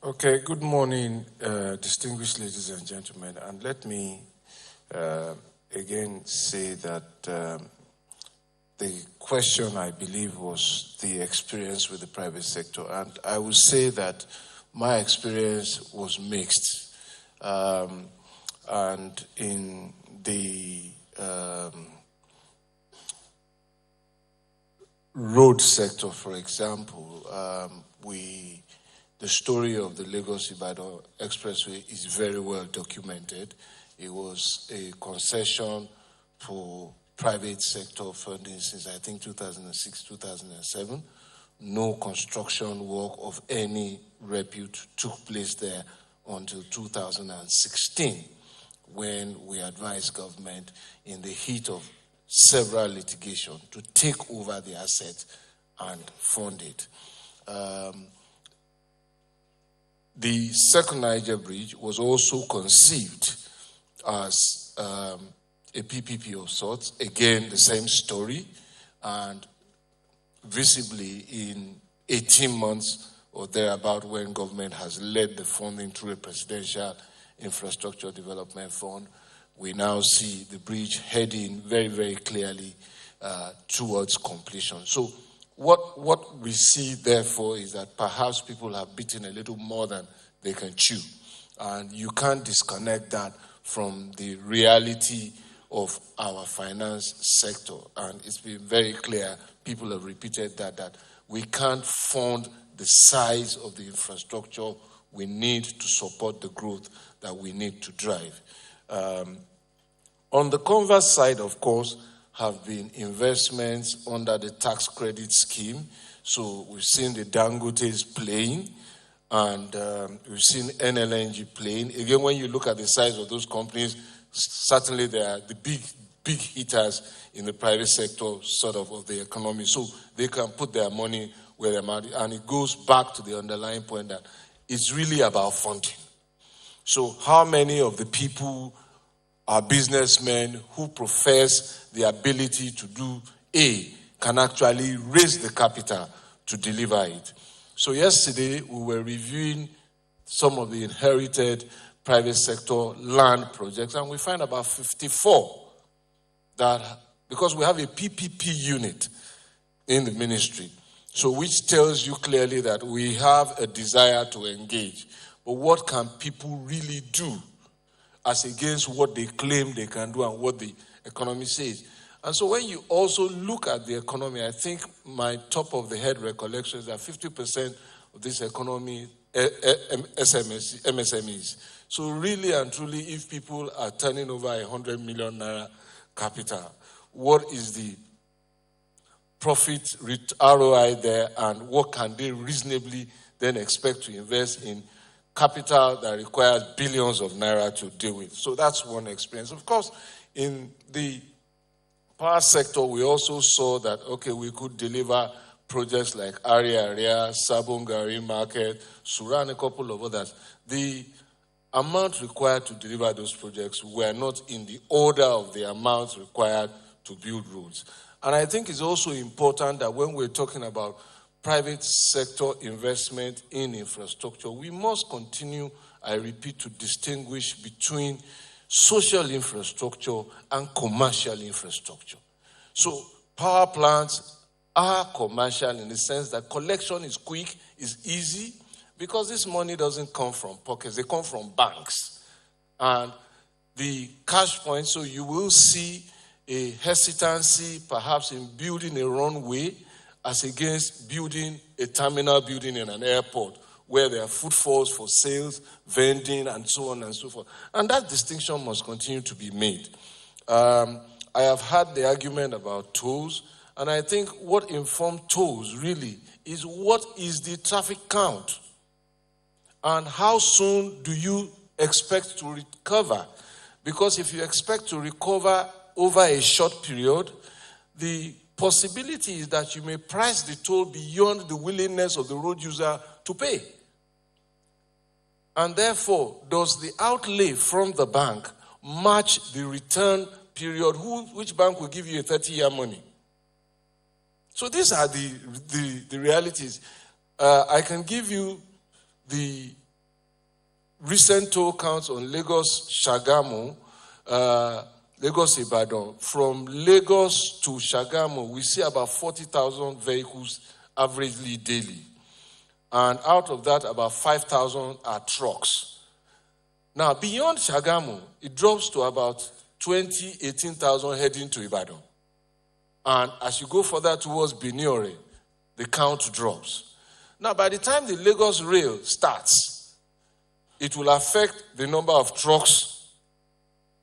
Okay, good morning, distinguished ladies and gentlemen. And let me again say that the question, I believe, was the experience with the private sector. And I would say that my experience was mixed. And in the road sector, for example, the story of the Lagos-Ibadan Expressway is very well documented. It was a concession for private sector funding since, I think, 2006, 2007. No construction work of any repute took place there until 2016, when we advised government in the heat of several litigation to take over the asset and fund it. The second Niger Bridge was also conceived as a PPP of sorts. Again, the same story. And visibly in 18 months or thereabout, when government has led the funding through a presidential infrastructure development fund, we now see the bridge heading very, very clearly towards completion. So what we see, therefore, is that perhaps people have bitten a little more than they can chew. And you can't disconnect that from the reality of our finance sector. And it's been very clear, people have repeated that we can't fund the size of the infrastructure we need to support the growth that we need to drive. On the converse side, of course, have been investments under the tax credit scheme. So we've seen the Dangotes playing, and we've seen NLNG playing. Again, when you look at the size of those companies, certainly they are the big hitters in the private sector sort of the economy. So they can put their money where they're at, and it goes back to the underlying point that it's really about funding. So how many of the people are businessmen who profess the ability to do A, can actually raise the capital to deliver it? So yesterday, we were reviewing some of the inherited private sector land projects, and we find about 54 that, because we have a PPP unit in the ministry, so which tells you clearly that we have a desire to engage. But what can people really do as against what they claim they can do and what the economy says? And so when you also look at the economy, I think my top of the head recollection is that 50% of this economy MSMEs. So really and truly, if people are turning over 100 million naira capital, what is the profit ROI there, and what can they reasonably then expect to invest in capital that requires billions of naira to deal with? So that's one experience. Of course, in the power sector, we also saw that, okay, we could deliver projects like Aria, Sabongari Market, Sura, and a couple of others. The amount required to deliver those projects were not in the order of the amounts required to build roads. And I think it's also important that when we're talking about private sector investment in infrastructure, we must continue, I repeat, to distinguish between social infrastructure and commercial infrastructure. So power plants are commercial in the sense that collection is quick, is easy, because this money doesn't come from pockets, they come from banks. And the cash point, so you will see a hesitancy perhaps in building a runway as against building a terminal building in an airport where there are footfalls for sales, vending, and so on and so forth. And that distinction must continue to be made. I have had the argument about tolls, and I think what informed tolls really is what is the traffic count? And how soon do you expect to recover? Because if you expect to recover over a short period, the possibility is that you may price the toll beyond the willingness of the road user to pay. And therefore, does the outlay from the bank match the return period? Which bank will give you a 30-year money? So these are the realities. I can give you the recent toll counts on Lagos-Shagamu, Lagos-Ibadan. From Lagos to Shagamu, we see about 40,000 vehicles averagely daily. And out of that, about 5,000 are trucks. Now, beyond Shagamu, it drops to about 18,000 heading to Ibadan. And as you go further towards Biniore, the count drops. Now, by the time the Lagos rail starts, it will affect the number of trucks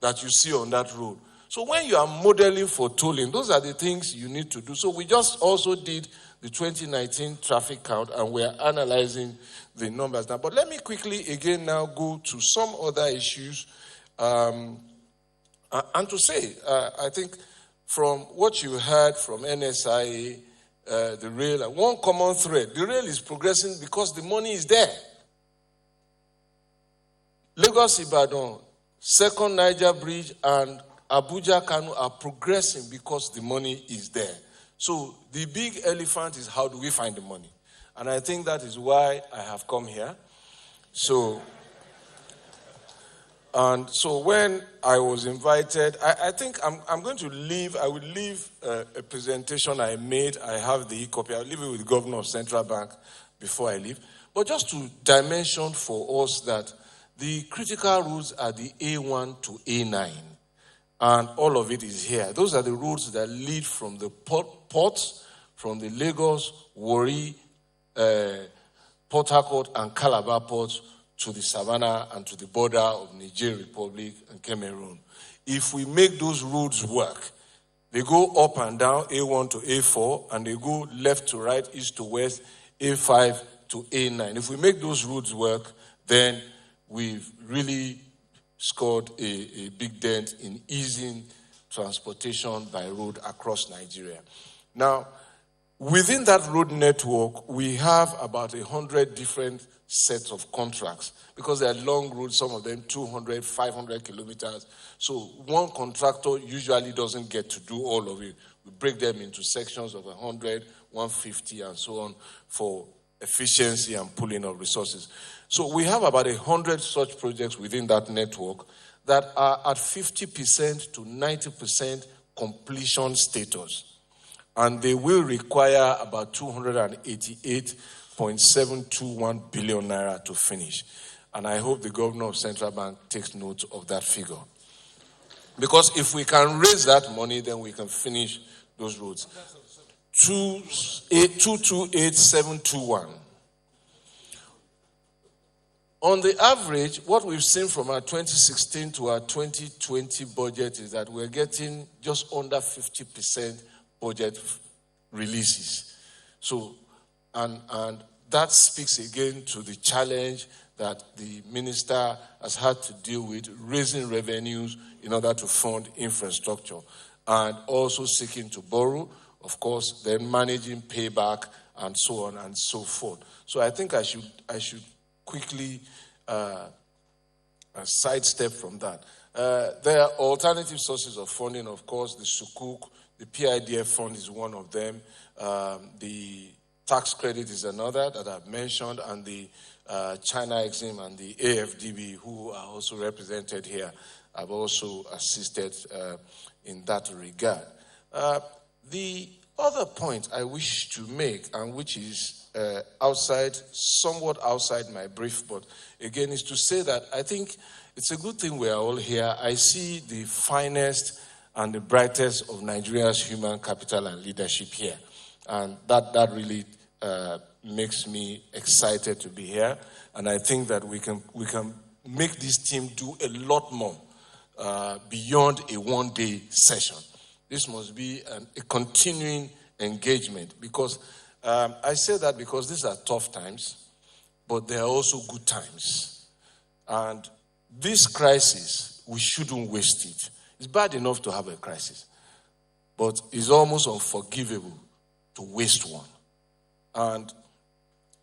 that you see on that road. So when you are modeling for tolling, those are the things you need to do. So we just also did the 2019 traffic count, and we are analyzing the numbers now. But let me quickly again now go to some other issues. And to say, I think from what you heard from NSIA, the rail, and one common thread, the rail is progressing because the money is there. Lagos-Ibadan, Second Niger Bridge, and Abuja-Kano are progressing because the money is there. So the big elephant is, how do we find the money? And I think that is why I have come here. So when I was invited, I think I'm going to leave. I will leave a presentation I made. I have the copy. I'll leave it with the governor of Central Bank before I leave. But just to dimension for us that the critical routes are the A1 to A9. And all of it is here. Those are the routes that lead from the ports, from the Lagos, Warri, Port Harcourt, and Calabar ports to the Savannah and to the border of Niger Republic and Cameroon. If we make those roads work, they go up and down, A1 to A4, and they go left to right, east to west, A5 to A9. If we make those roads work, then we've really scored a big dent in easing transportation by road across Nigeria. Now, within that road network, we have about 100 different sets of contracts because they are long roads, some of them 200, 500 kilometers. So one contractor usually doesn't get to do all of it. We break them into sections of 100, 150, and so on for efficiency and pooling of resources. So we have about 100 such projects within that network that are at 50% to 90% completion status. And they will require about 288.721 billion naira to finish. And I hope the governor of Central Bank takes note of that figure. Because if we can raise that money, then we can finish those roads. 228,721. On the average, what we've seen from our 2016 to our 2020 budget is that we're getting just under 50% budget releases. So, and that speaks again to the challenge that the minister has had to deal with, raising revenues in order to fund infrastructure, and also seeking to borrow, of course, then managing payback and so on and so forth. So I think I should quickly sidestep from that. There are alternative sources of funding, of course. The Sukuk, the PIDF fund is one of them. The tax credit is another that I've mentioned, and the China Exim and the AFDB, who are also represented here, have also assisted in that regard. The other point I wish to make, and which is somewhat outside my brief, but again, is to say that I think it's a good thing we are all here. I see the finest and the brightest of Nigeria's human capital and leadership here. And that really makes me excited to be here. And I think that we can make this team do a lot more beyond a one-day session. This must be a continuing engagement, because I say that because these are tough times, but they are also good times. And this crisis, we shouldn't waste it. It's bad enough to have a crisis, but it's almost unforgivable to waste one. And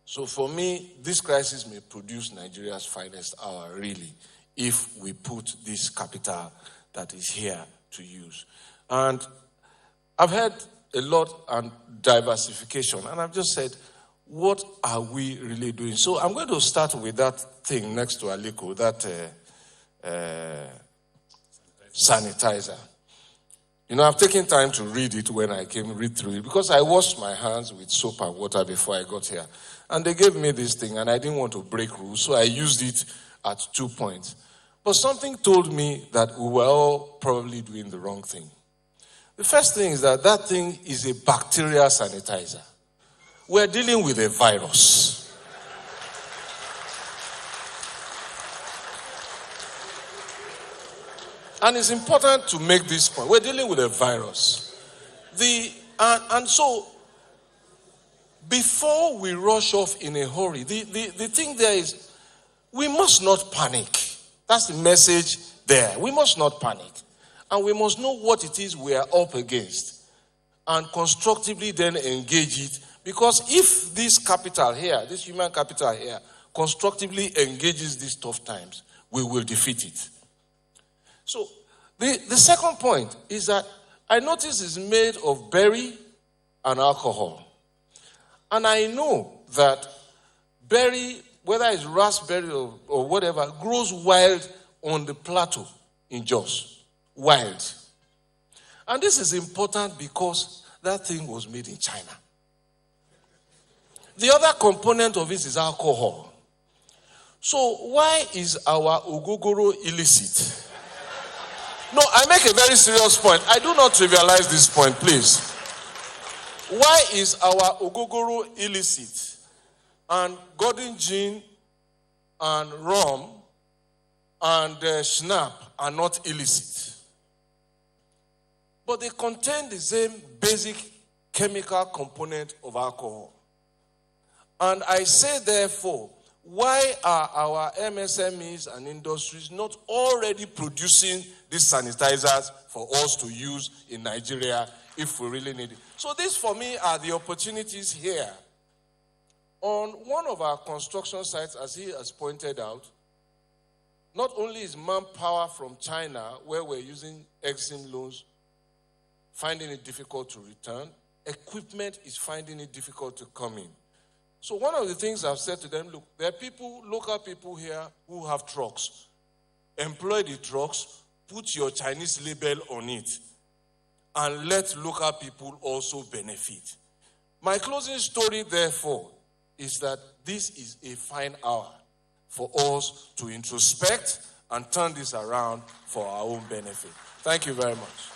so for me, this crisis may produce Nigeria's finest hour, really, if we put this capital that is here to use. And I've heard a lot on diversification, and I've just said, what are we really doing? So I'm going to start with that thing next to Aliko, that sanitizer. You know, I've taken time to read it when I came, read through it, because I washed my hands with soap and water before I got here. And they gave me this thing, and I didn't want to break rules, so I used it at 2 points. But something told me that we were all probably doing the wrong thing. The first thing is that thing is a bacterial sanitizer. We're dealing with a virus. And it's important to make this point. We're dealing with a virus. And so, before we rush off in a hurry, the thing there is, we must not panic. That's the message there. We must not panic. And we must know what it is we are up against. And constructively then engage it. Because if this capital here, this human capital here, constructively engages these tough times, we will defeat it. So, the second point is that I notice it's made of berry and alcohol. And I know that berry, whether it's raspberry or whatever, grows wild on the plateau in Jos. Wild. And this is important because that thing was made in China. The other component of it is alcohol. So why is our Ogogoro illicit? No, I make a very serious point. I do not trivialize this point, please. Why is our Ogogoro illicit and golden gin and rum and schnapp are not illicit? But they contain the same basic chemical component of alcohol. And I say, therefore, why are our MSMEs and industries not already producing these sanitizers for us to use in Nigeria if we really need it? So these, for me, are the opportunities here. On one of our construction sites, as he has pointed out, not only is manpower from China, where we're using Exim loans, finding it difficult to return, equipment is finding it difficult to come in. So one of the things I've said to them, look, there are people, local people here who have trucks. Employ the trucks, put your Chinese label on it, and let local people also benefit. My closing story, therefore, is that this is a fine hour for us to introspect and turn this around for our own benefit. Thank you very much.